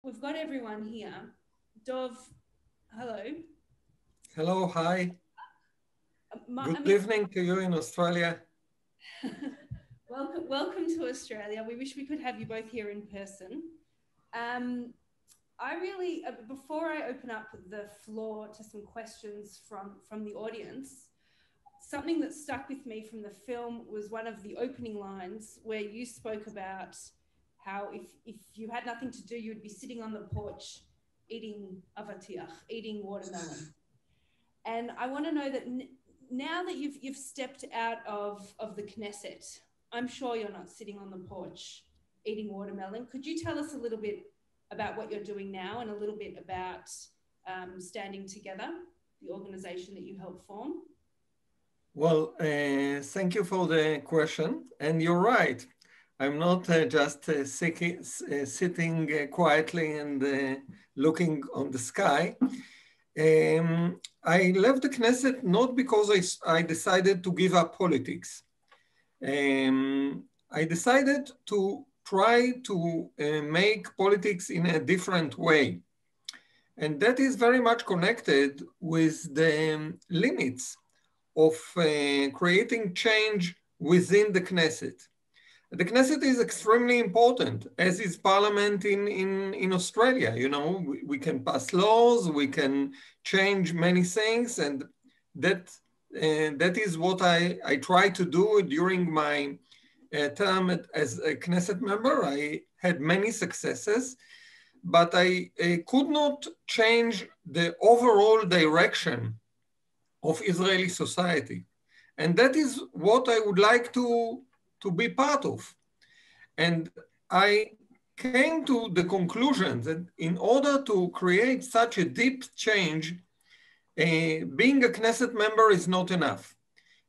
We've got everyone here. Dov, hello. Hello, hi. Good evening to you in Australia. Welcome to Australia. We wish we could have you both here in person. Before I open up the floor to some questions from the audience, something that stuck with me from the film was one of the opening lines where you spoke about how if you had nothing to do, you'd be sitting on the porch eating avatiach, eating watermelon. And I want to know that now that you've stepped out of the Knesset, I'm sure you're not sitting on the porch eating watermelon. Could you tell us a little bit about what you're doing now and a little bit about Standing Together, the organization that you helped form? Well, thank you for the question. And you're right. I'm not just sitting quietly and looking on the sky. I left the Knesset not because I decided to give up politics. I decided to try to make politics in a different way. And that is very much connected with the limits of creating change within the Knesset. The Knesset is extremely important, as is Parliament in Australia. You know, we can pass laws, we can change many things, and that is what I try to do during my term as a Knesset member. I had many successes, but I could not change the overall direction of Israeli society. And that is what I would like to be part of. And I came to the conclusion that in order to create such a deep change, being a Knesset member is not enough.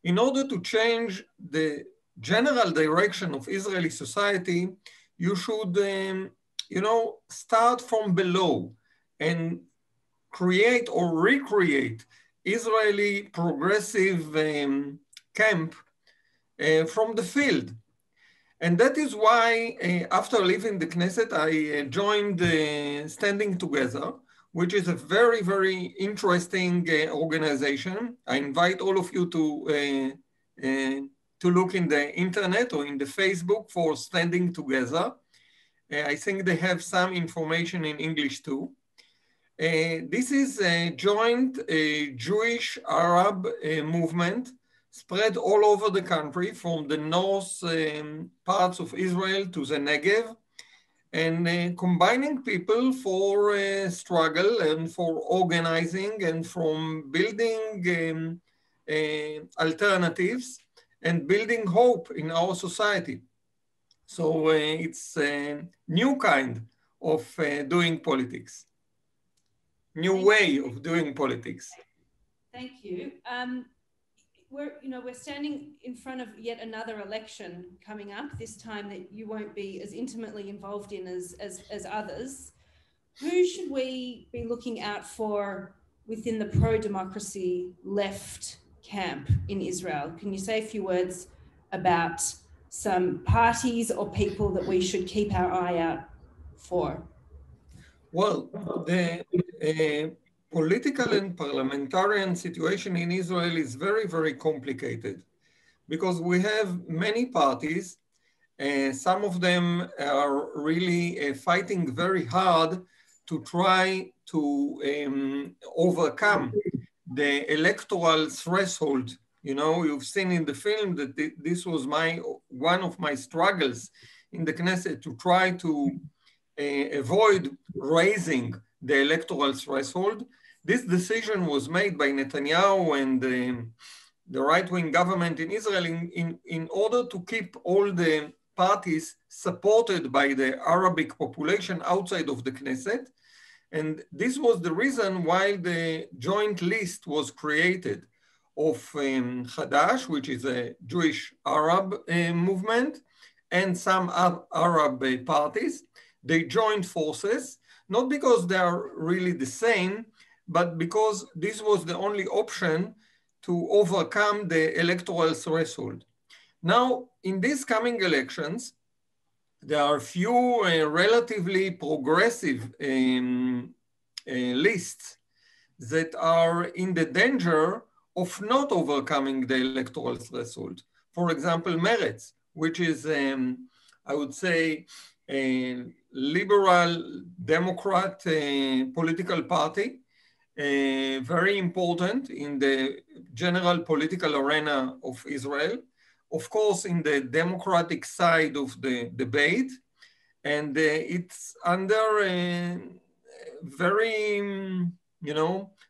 In order to change the general direction of Israeli society, you should, start from below and create or recreate Israeli progressive camp from the field. And that is why after leaving the Knesset, I joined Standing Together, which is a very, very interesting organization. I invite all of you to look in the internet or in the Facebook for Standing Together. I think they have some information in English too. This is a joint Jewish-Arab movement spread all over the country from the north parts of Israel to the Negev, and combining people for struggle and for organizing and from building alternatives and building hope in our society. So it's a new kind of doing politics. New way of doing politics. Thank you. We're standing in front of yet another election coming up, this time that you won't be as intimately involved in as others. Who should we be looking out for within the pro-democracy left camp in Israel? Can you say a few words about some parties or people that we should keep our eye out for? Well, the political and parliamentarian situation in Israel is very, very complicated because we have many parties. Some of them are really fighting very hard to try to overcome the electoral threshold. You know, you've seen in the film that this was one of my struggles in the Knesset to try to avoid raising the electoral threshold. This decision was made by Netanyahu and the right-wing government in Israel in order to keep all the parties supported by the Arabic population outside of the Knesset. And this was the reason why the joint list was created of Hadash, which is a Jewish Arab movement, and some Arab parties. They joined forces, not because they are really the same, but because this was the only option to overcome the electoral threshold. Now, in these coming elections, there are few relatively progressive lists that are in the danger of not overcoming the electoral threshold. For example, Meretz, which is, I would say, a liberal Democrat political party, very important in the general political arena of Israel, of course, in the democratic side of the debate, and it's under very,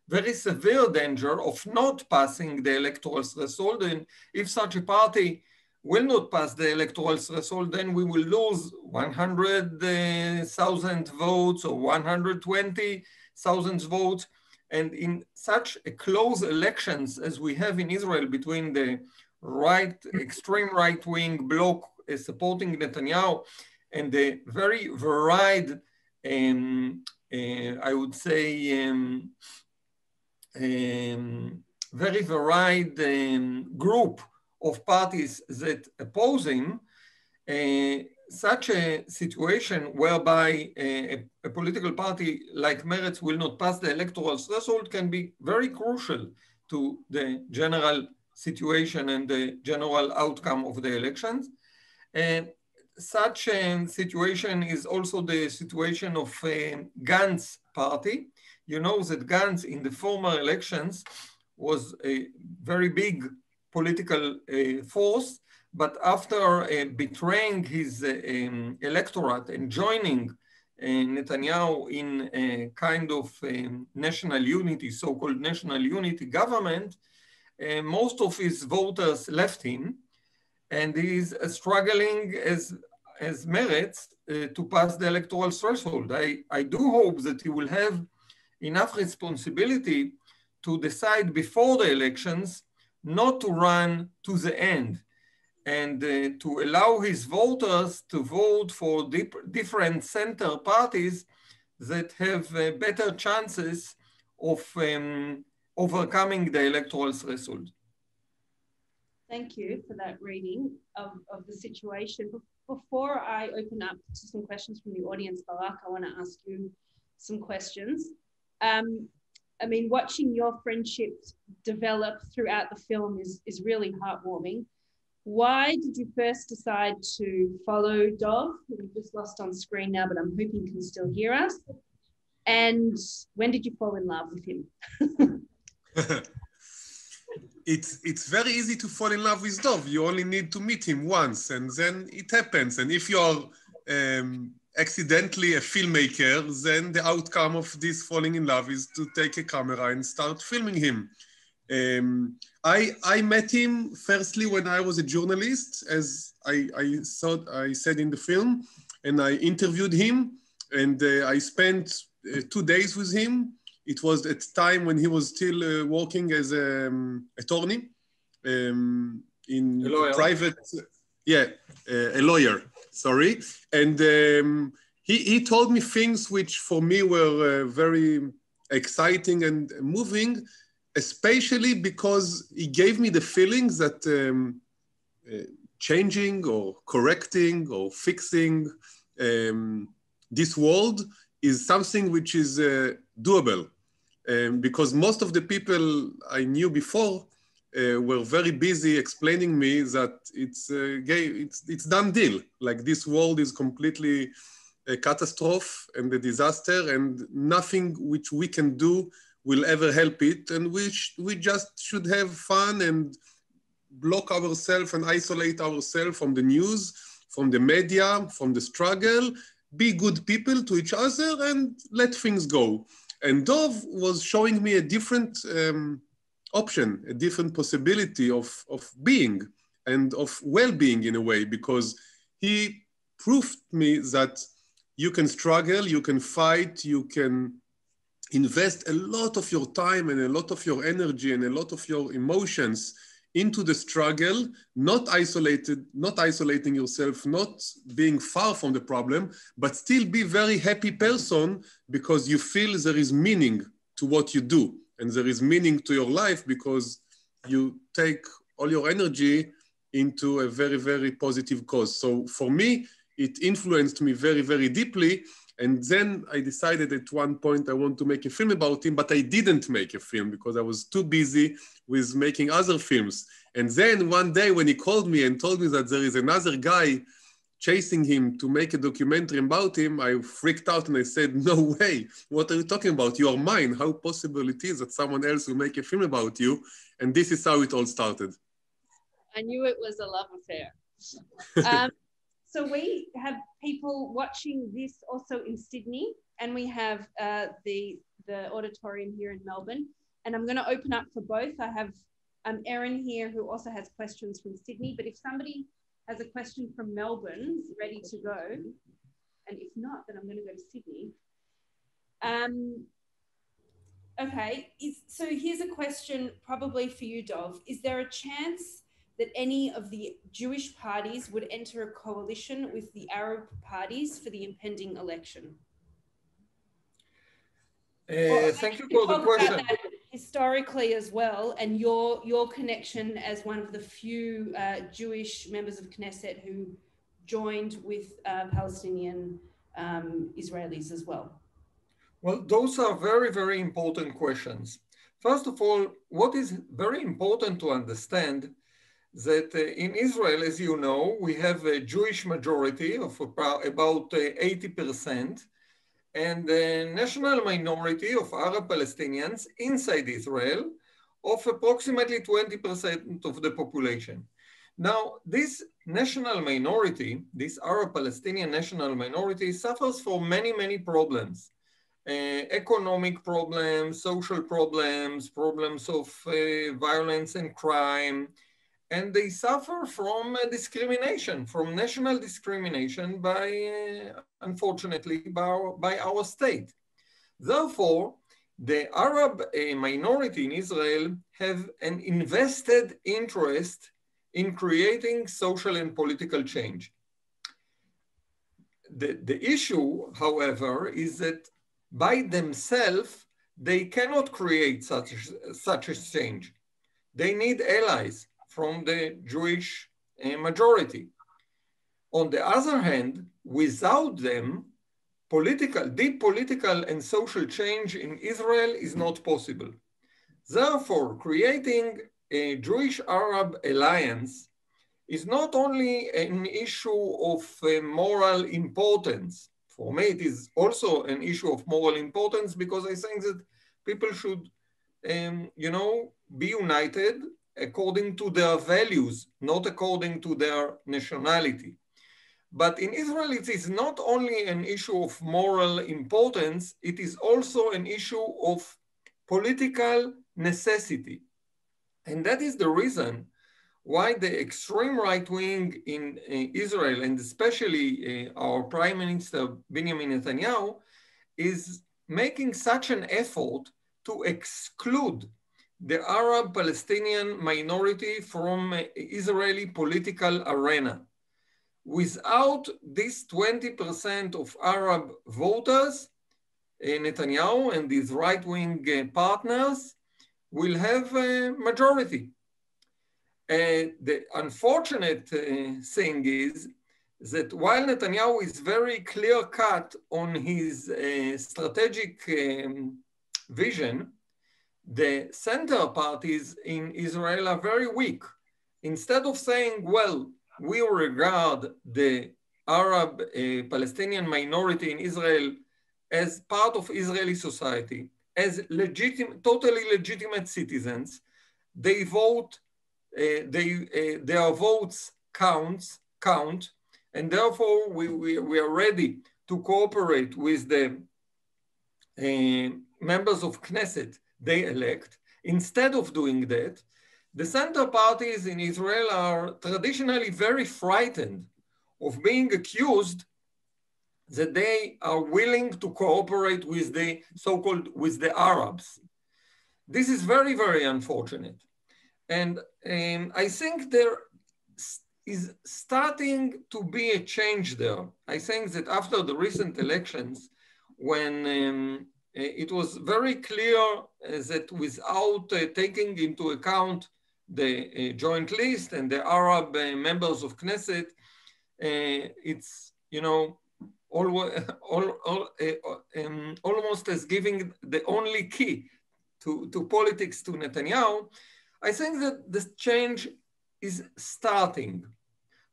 very severe danger of not passing the electoral threshold. And if such a party will not pass the electoral threshold, then we will lose 100,000 votes or 120,000 votes. And in such a close elections as we have in Israel between the extreme right-wing bloc supporting Netanyahu and the very varied, I would say, very varied group of parties that oppose him, such a situation whereby a political party like Meretz will not pass the electoral threshold can be very crucial to the general situation and the general outcome of the elections. Such a situation is also the situation of Gantz party. You know that Gantz in the former elections was a very big political force, but after betraying his electorate and joining Netanyahu in a kind of national unity, so-called national unity government, most of his voters left him, and he is struggling as Meretz to pass the electoral threshold. I do hope that he will have enough responsibility to decide before the elections not to run to the end, and to allow his voters to vote for different center parties that have better chances of overcoming the electoral threshold. Thank you for that reading of the situation. Before I open up to some questions from the audience, Barak, I want to ask you some questions. I mean, watching your friendships develop throughout the film is really heartwarming. Why did you first decide to follow Dov, who we've just lost on screen now, but I'm hoping can still hear us? And when did you fall in love with him? It's very easy to fall in love with Dov. You only need to meet him once, and then it happens. And if you're accidentally a filmmaker, then the outcome of this falling in love is to take a camera and start filming him. I met him firstly when I was a journalist, as I said in the film, and I interviewed him, and I spent 2 days with him. It was at the time when he was still working as an attorney in private, a lawyer, sorry. And he told me things which for me were very exciting and moving, especially because he gave me the feelings that changing or correcting or fixing this world is something which is doable. Because most of the people I knew before were very busy explaining me that it's done deal. Like this world is completely a catastrophe and a disaster, and nothing which we can do will ever help it. And we just should have fun and block ourselves and isolate ourselves from the news, from the media, from the struggle, be good people to each other and let things go. And Dov was showing me a different option, a different possibility of being and of well-being in a way, because he proved me that you can struggle, you can fight, you can invest a lot of your time and a lot of your energy and a lot of your emotions into the struggle, not isolating yourself, not being far from the problem, but still be very happy person because you feel there is meaning to what you do. And there is meaning to your life because you take all your energy into a very, very positive cause. So for me, it influenced me very, very deeply. And then I decided at one point I want to make a film about him, but I didn't make a film because I was too busy with making other films. And then one day when he called me and told me that there is another guy chasing him to make a documentary about him, I freaked out and I said, no way, what are you talking about? You are mine. How possible it is that someone else will make a film about you? And this is how it all started. I knew it was a love affair. So we have people watching this also in Sydney, and we have the auditorium here in Melbourne. And I'm going to open up for both. I have Erin here who also has questions from Sydney, but if somebody has a question from Melbourne ready to go, and if not, then I'm going to go to Sydney. Okay, so here's a question probably for you, Dov. Is there a chance that any of the Jewish parties would enter a coalition with the Arab parties for the impending election? Thank you for the question. About that historically as well, and your connection as one of the few Jewish members of Knesset who joined with Palestinian Israelis as well. Well, those are very, very important questions. First of all, what is very important to understand that in Israel, as you know, we have a Jewish majority of about 80% and a national minority of Arab Palestinians inside Israel of approximately 20% of the population. Now, this national minority, this Arab Palestinian national minority, suffers from many, many problems. Economic problems, social problems, problems of violence and crime, and they suffer from discrimination, from national discrimination by, unfortunately, by our state. Therefore, the Arab minority in Israel have an invested interest in creating social and political change. The issue, however, is that by themselves, they cannot create such a change. They need allies from the Jewish majority. On the other hand, without them, deep political and social change in Israel is not possible. Therefore, creating a Jewish-Arab alliance is not only an issue of moral importance. For me, it is also an issue of moral importance because I think that people should, be united according to their values, not according to their nationality. But in Israel, it is not only an issue of moral importance, it is also an issue of political necessity. And that is the reason why the extreme right wing in Israel, and especially our Prime Minister Benjamin Netanyahu, is making such an effort to exclude the Arab Palestinian minority from Israeli political arena. Without this 20% of Arab voters, Netanyahu and his right-wing partners will have a majority. The unfortunate thing is that while Netanyahu is very clear-cut on his strategic vision, the center parties in Israel are very weak. Instead of saying, well, we regard the Arab Palestinian minority in Israel as part of Israeli society, as totally legitimate citizens, they vote, their votes count, and therefore we are ready to cooperate with the members of Knesset they elect. Instead of doing that, the center parties in Israel are traditionally very frightened of being accused that they are willing to cooperate with the with the Arabs. This is very, very unfortunate. And I think there is starting to be a change there. I think that after the recent elections, when it was very clear that without taking into account the joint list and the Arab members of Knesset, it's you know, almost as giving the only key to politics to Netanyahu, I think that the change is starting.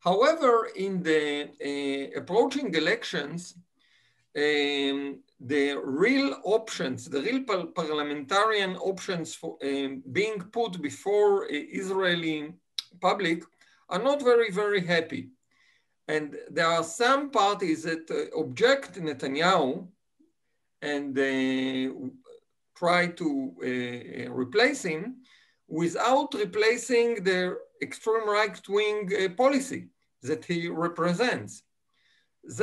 However, in the approaching elections, the real options, the real parliamentarian options for being put before Israeli public are not very, very happy. And there are some parties that object to Netanyahu and try to replace him without replacing the extreme right-wing policy that he represents.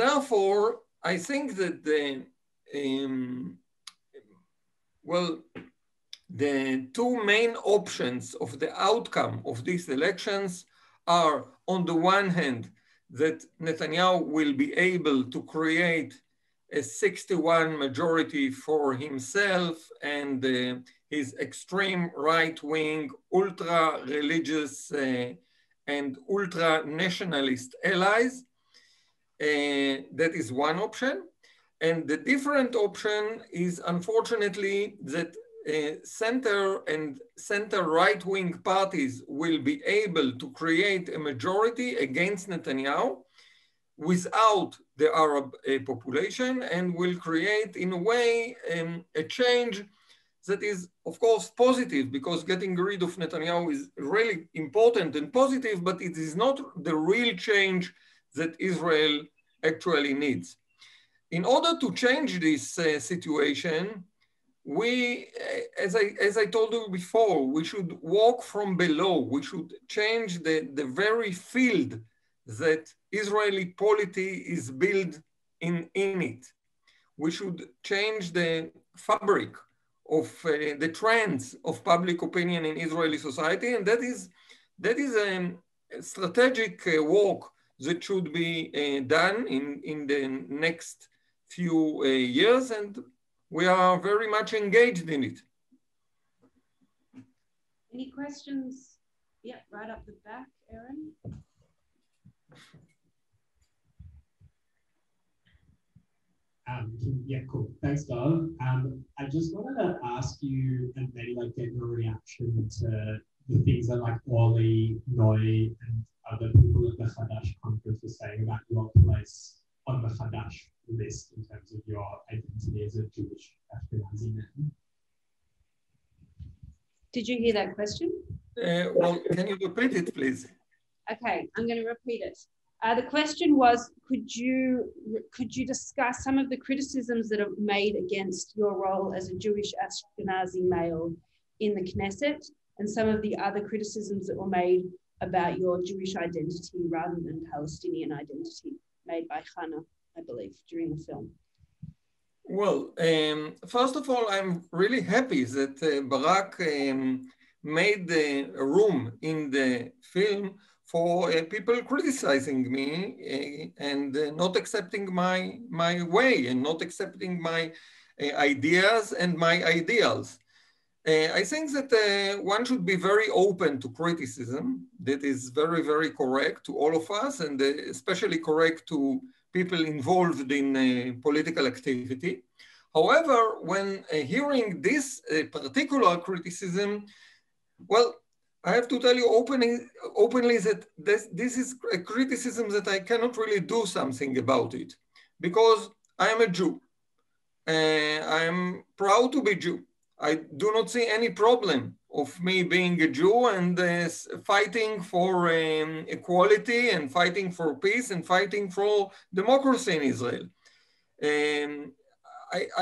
Therefore, I think that the two main options of the outcome of these elections are, on the one hand, that Netanyahu will be able to create a 61 majority for himself and his extreme right-wing, ultra-religious and ultra-nationalist allies. That is one option. And the different option is, unfortunately, that center and center right-wing parties will be able to create a majority against Netanyahu without the Arab population, and will create, in a way, a change that is, of course, positive, because getting rid of Netanyahu is really important and positive, but it is not the real change that Israel actually needs. In order to change this situation, we, as I told you before, we should walk from below. We should change the very field that Israeli polity is built in it. We should change the fabric of the trends of public opinion in Israeli society, and that is a strategic work that should be done in the next few years, and we are very much engaged in it. Any questions? Yeah, right up the back, Aaron. Yeah, cool. Thanks, Dov. I just wanted to ask you and maybe like get your reaction to the things that like Orly, Noy, and other people at the Hadash conference were saying about your place on the Hadash list in terms of your identity as a Jewish Ashkenazi man. Did you hear that question? Well, can you repeat it, please? Okay, I'm going to repeat it. The question was, could you discuss some of the criticisms that are made against your role as a Jewish Ashkenazi male in the Knesset, and some of the other criticisms that were made about your Jewish identity rather than Palestinian identity, made by Hannah, I believe, during the film? Well, first of all, I'm really happy that Barak made a room in the film for people criticizing me and not accepting my way and not accepting my ideas and my ideals. I think that one should be very open to criticism. That is very, very correct to all of us, and especially correct to people involved in political activity. However, when hearing this particular criticism, well, I have to tell you openly that this is a criticism that I cannot really do something about it, because I am a Jew. I am proud to be Jew. I do not see any problem of me being a Jew and fighting for equality and fighting for peace and fighting for democracy in Israel.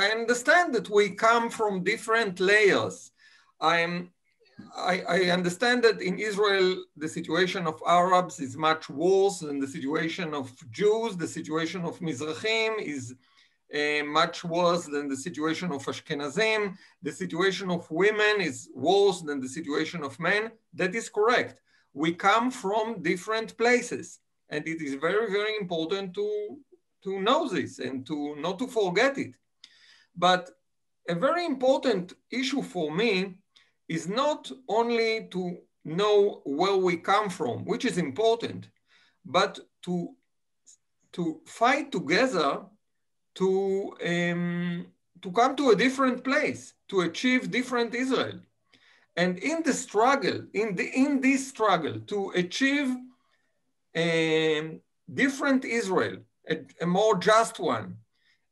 I understand that we come from different layers. I understand that in Israel, the situation of Arabs is much worse than the situation of Jews. The situation of Mizrahim is much worse than the situation of Ashkenazim. The situation of women is worse than the situation of men. That is correct. We come from different places, and it is very, very important to know this and to not to forget it. But a very important issue for me is not only to know where we come from, which is important, but to to fight together to come to a different place, to achieve different Israel. And in the struggle, in this struggle to achieve a different Israel, a more just one,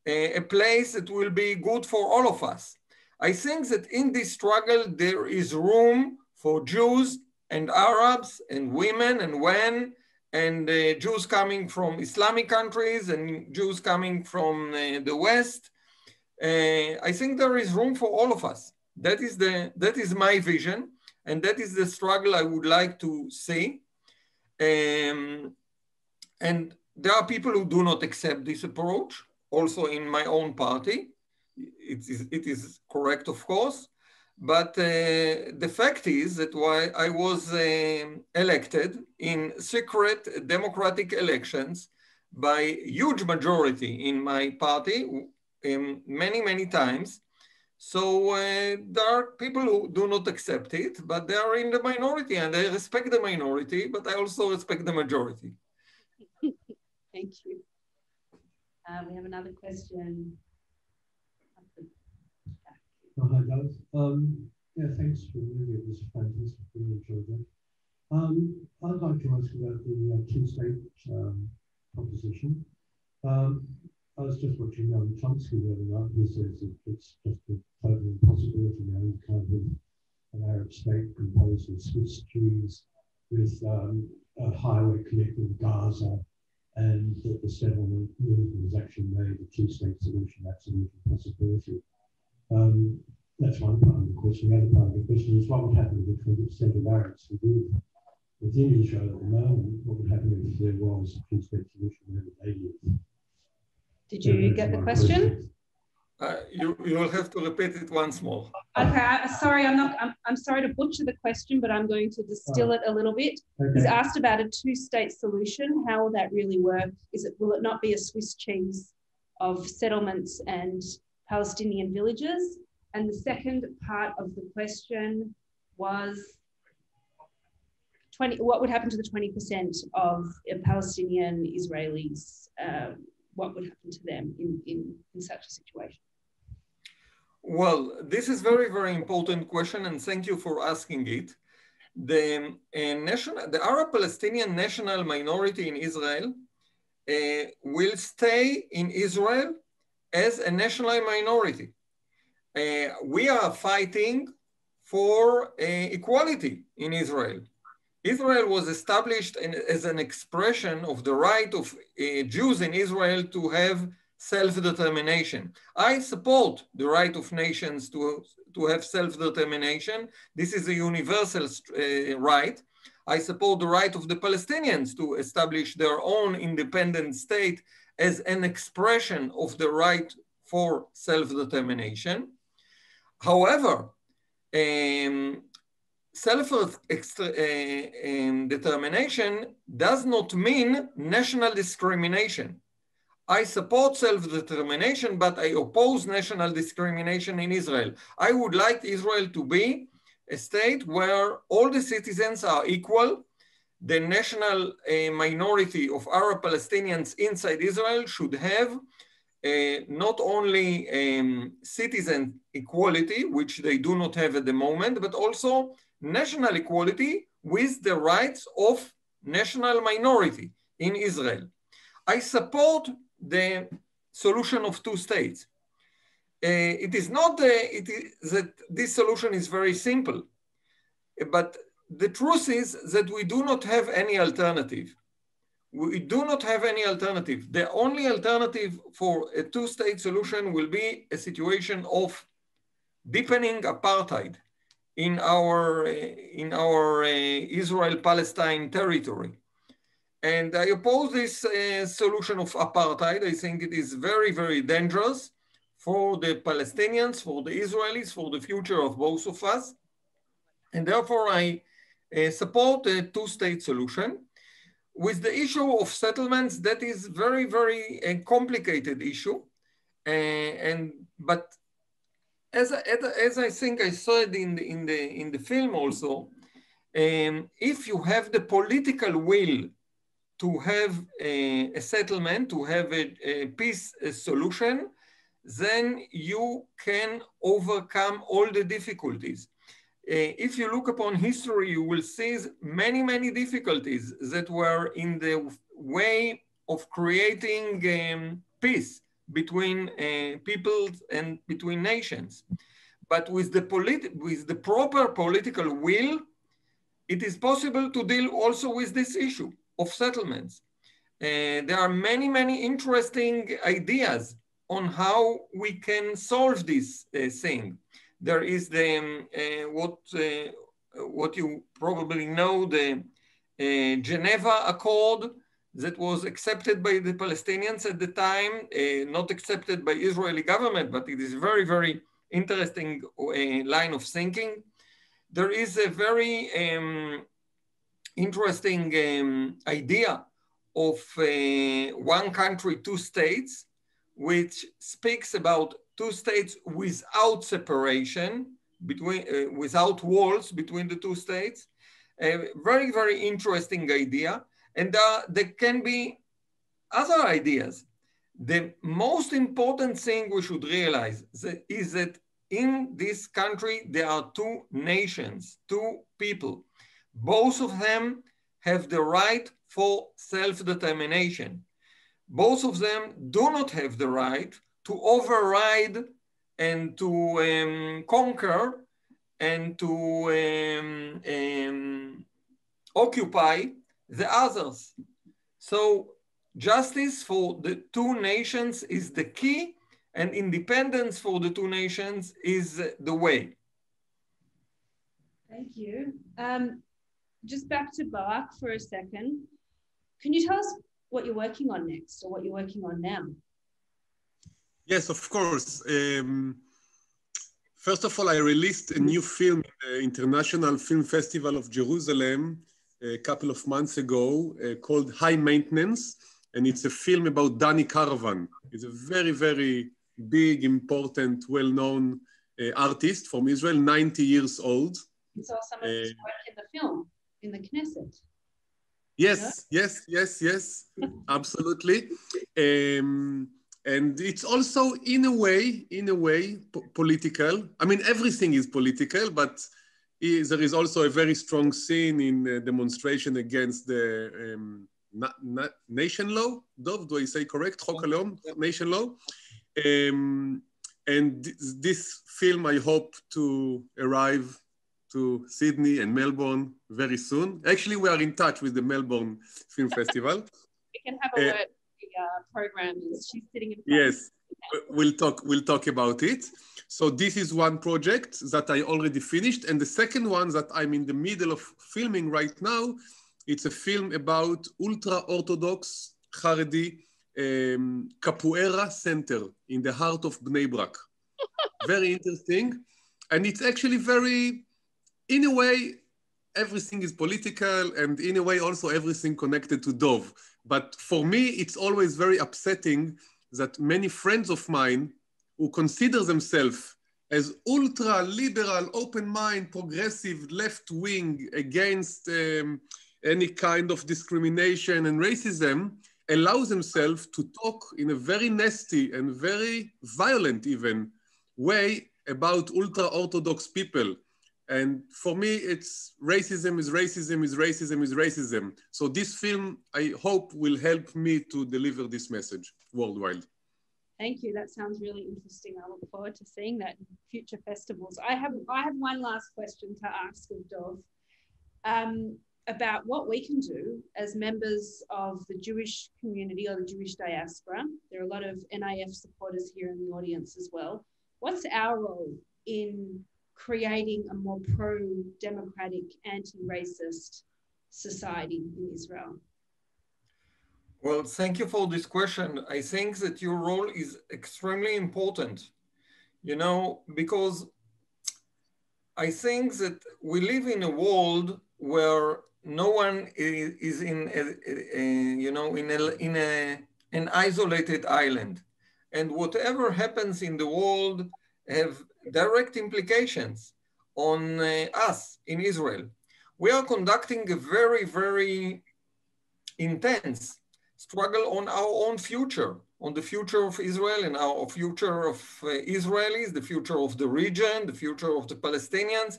a place that will be good for all of us, I think that in this struggle there is room for Jews and Arabs and women and men and Jews coming from Islamic countries and Jews coming from the West. I think there is room for all of us. That is my vision, and that is the struggle I would like to see. And there are people who do not accept this approach, also in my own party. It is correct, of course. But the fact is that while I was elected in secret democratic elections by huge majority in my party, many, many times. So there are people who do not accept it, but they are in the minority, and I respect the minority, but I also respect the majority. Thank you. We have another question. Hi guys. Yeah, thanks for the video. It was fantastic. Really enjoyed that. I'd like to ask about the two-state proposition. I was just watching Chomsky the other night, who says that it's just a total impossibility now. You can't have an Arab state composed of Swiss Jews with a highway connecting Gaza, and that the settlement movement has actually made a two-state solution absolute impossibility. That's one part of the question. The other part of the question is what would happen with the 20% of Arabs who live within Israel at the moment? What would happen if there was a two-state solution where they live? Did you get the question? You will have to repeat it once more. Okay, sorry, I'm sorry to butcher the question, but I'm going to distill it a little bit. Okay. He's asked about a two-state solution. How will that really work? Will it not be a Swiss cheese of settlements and Palestinian villages? And the second part of the question was what would happen to the 20% of Palestinian Israelis? What would happen to them in such a situation? Well, this is very, very important question, and thank you for asking it. The Arab-Palestinian national minority in Israel will stay in Israel as a national minority. We are fighting for equality in Israel. Israel was established as an expression of the right of Jews in Israel to have self-determination. I support the right of nations to have self-determination. This is a universal right. I support the right of the Palestinians to establish their own independent state as an expression of the right for self-determination. However, self-determination does not mean national discrimination. I support self-determination, but I oppose national discrimination in Israel. I would like Israel to be a state where all the citizens are equal. The national minority of Arab Palestinians inside Israel should have not only citizen equality, which they do not have at the moment, but also national equality with the rights of national minority in Israel. I support the solution of two states. It is not that this solution is very simple, but the truth is that we do not have any alternative. We do not have any alternative. The only alternative for a two-state solution will be a situation of deepening apartheid in our Israel-Palestine territory. And I oppose this solution of apartheid. I think it is very, very dangerous for the Palestinians, for the Israelis, for the future of both of us. And therefore, I support a two-state solution. With the issue of settlements, that is very, very complicated issue. But as I think I said in the film also, if you have the political will to have a settlement, to have a peace solution, then you can overcome all the difficulties. If you look upon history, you will see many, many difficulties that were in the way of creating peace between peoples and between nations. But with the proper political will, it is possible to deal also with this issue of settlements. There are many, many interesting ideas on how we can solve this thing. There is the what you probably know, the Geneva Accord that was accepted by the Palestinians at the time, not accepted by Israeli government, but it is very, very interesting line of thinking. There is a very interesting idea of one country, two states, which speaks about two states without separation, without walls between the two states. A very, very interesting idea. And there can be other ideas. The most important thing we should realize is that in this country, there are two nations, two people. Both of them have the right for self-determination. Both of them do not have the right to override and to conquer and to occupy the others. So justice for the two nations is the key, and independence for the two nations is the way. Thank you. Just back to Barak for a second. Can you tell us what you're working on next, or what you're working on now? Yes, of course. First of all, I released a new film at the International Film Festival of Jerusalem a couple of months ago called High Maintenance. And it's a film about Danny Caravan. He's a very, very big, important, well-known artist from Israel, 90 years old. You saw some of his work in the film, in the Knesset. Yes, yeah? yes, absolutely. And it's also, in a way, political. I mean, everything is political, but there is also a very strong scene in demonstration against the nation law. Dov, do I say correct? Chok HaLeom, nation law. And this film, I hope to arrive to Sydney and Melbourne very soon. Actually, we are in touch with the Melbourne Film Festival. We can have a word with the program. She's sitting in front. Yes, we'll talk about it. So this is one project that I already finished. And the second one that I'm in the middle of filming right now, it's a film about ultra-Orthodox Haredi Capoeira Center in the heart of Bnei Brak. Very interesting. And it's actually very, in a way, everything is political, and in a way also everything connected to Dov. But for me, it's always very upsetting that many friends of mine who consider themselves as ultra-liberal, open-mind, progressive, left-wing, against any kind of discrimination and racism, allow themselves to talk in a very nasty and very violent even way about ultra-Orthodox people. And for me, it's racism is racism is racism is racism. So this film, I hope, will help me to deliver this message worldwide. Thank you. That sounds really interesting. I look forward to seeing that in future festivals. I have one last question to ask of Dov about what we can do as members of the Jewish community or the Jewish diaspora. There are a lot of NIF supporters here in the audience as well. What's our role in creating a more pro-democratic, anti-racist society in Israel? Well, thank you for this question. I think that your role is extremely important, you know, because I think that we live in a world where no one is in an isolated island, and whatever happens in the world have direct implications on us in Israel. We are conducting a very, very intense struggle on our own future, on the future of Israel and our future of Israelis, the future of the region, the future of the Palestinians.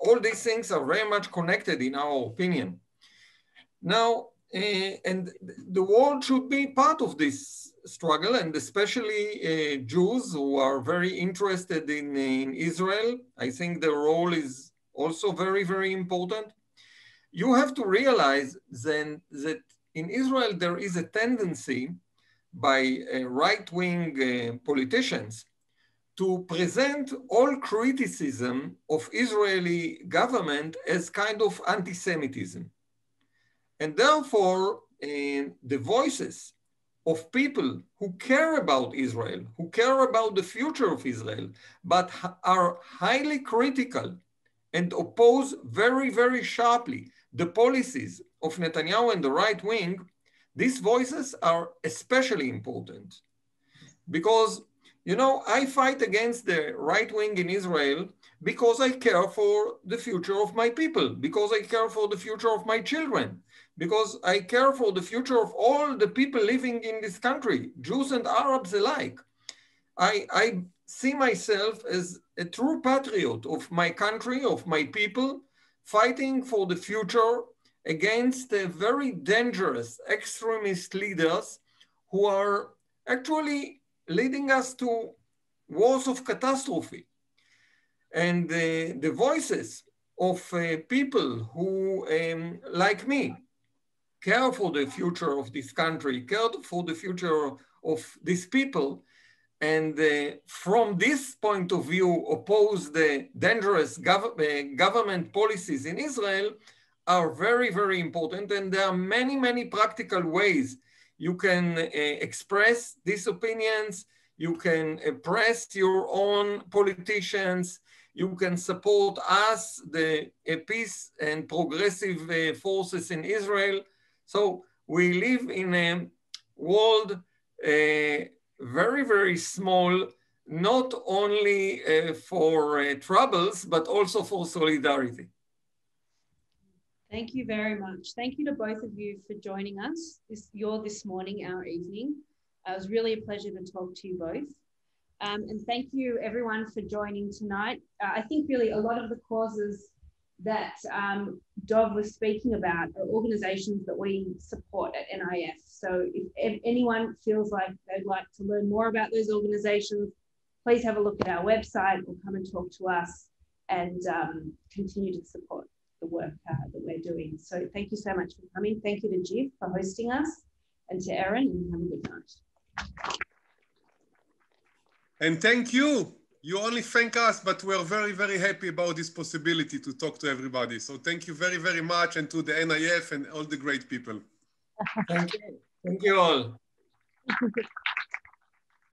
All these things are very much connected in our opinion. Now, and the world should be part of this struggle, and especially Jews who are very interested in Israel. I think their role is also very, very important. You have to realize then that in Israel there is a tendency by right-wing politicians to present all criticism of Israeli government as kind of anti-Semitism. And therefore, the voices of people who care about Israel, who care about the future of Israel, but are highly critical and oppose very, very sharply the policies of Netanyahu and the right wing, these voices are especially important. Because, you know, I fight against the right wing in Israel because I care for the future of my people, because I care for the future of my children, because I care for the future of all the people living in this country, Jews and Arabs alike. I see myself as a true patriot of my country, of my people, fighting for the future against very dangerous extremist leaders who are actually leading us to wars of catastrophe. And the voices of people who, like me, care for the future of this country, care for the future of these people, and from this point of view, oppose the dangerous government policies in Israel are very, very important. And there are many, many practical ways you can express these opinions. You can press your own politicians. You can support us, the peace and progressive forces in Israel. So we live in a world very, very small, not only for troubles, but also for solidarity. Thank you very much. Thank you to both of you for joining us. You're this morning, our evening. It was really a pleasure to talk to you both. And thank you everyone for joining tonight. I think really a lot of the causes that Dov was speaking about are organizations that we support at NIF. So if anyone feels like they'd like to learn more about those organizations, please have a look at our website or come and talk to us and continue to support the work that we're doing. So thank you so much for coming. Thank you to Jiv for hosting us and to Erin, and have a good night. And thank you. You only thank us, but we're very, very happy about this possibility to talk to everybody. So thank you very, very much, and to the NIF and all the great people. Thank you. Thank you all.